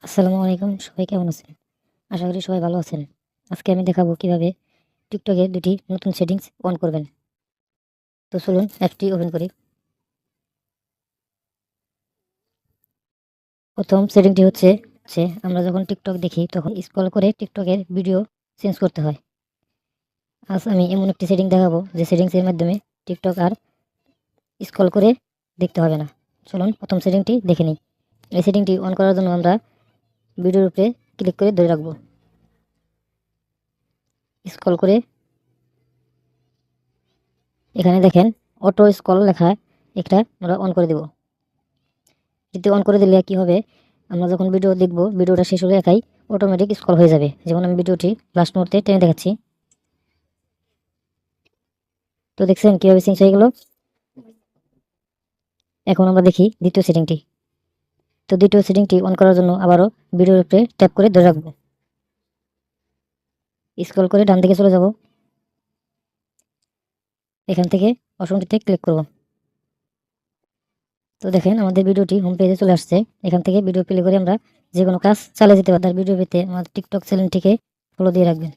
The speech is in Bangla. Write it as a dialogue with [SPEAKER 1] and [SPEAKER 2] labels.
[SPEAKER 1] আসসালামু আলাইকুম, সবাই কেমন আছেন? আশা করি সবাই ভালো আছেন। আজকে আমি দেখাবো কিভাবে টিকটকে ২ টি নতুন সেটিংস অন করবেন। তো চলুন অ্যাপটি ওপেন করি। প্রথম সেটিংটি হচ্ছে আমরা যখন টিকটক দেখি তখন স্ক্রল করে টিকটকের ভিডিও চেঞ্জ করতে হয়। আজ আমি এমন একটি সেটিং দেখাবো যে সেটিংসের মাধ্যমে টিকটক আর স্ক্রল করে দেখতে হবে না। চলুন প্রথম সেটিংটি দেখে নিই। এই সেটিংটি অন করার জন্য আমরা ভিডিওর উপরে ক্লিক করে ধরে রাখবো। স্ক্রল করে এখানে দেখেন অটো স্ক্রল লেখা একটা আমরা অন করে দেব। এটি অন করে দিলে কি হবে, আমরা যখন ভিডিও দেখব ভিডিওটা শেষ হলে একাই অটোমেটিক স্ক্রল হয়ে যাবে। যেমন আমি ভিডিওটি লাস্ট মুহূর্তে টেনে দেখাচ্ছি। তো দেখছেন কিভাবে চেঞ্জ হয়ে গেল। এখন আমরা দেখি দ্বিতীয় সেটিংটি। তো দ্বিতীয় সেটিংটি অন করার জন্য আবারও ভিডিওর উপরে ট্যাপ করে ধরে রাখবো। স্ক্রল করে ডান দিকে চলে যাব। এখান থেকে অপশনটিতে ক্লিক করব। তো দেখেন আমাদের ভিডিওটি হোম পেজে চলে আসছে। এখান থেকে ভিডিও প্লে করে আমরা যে কোনো কাজ চালিয়ে যেতে পারি। ভিডিও পেতে আমাদের টিকটক চ্যানেলটিকে ফলো দিয়ে রাখবেন।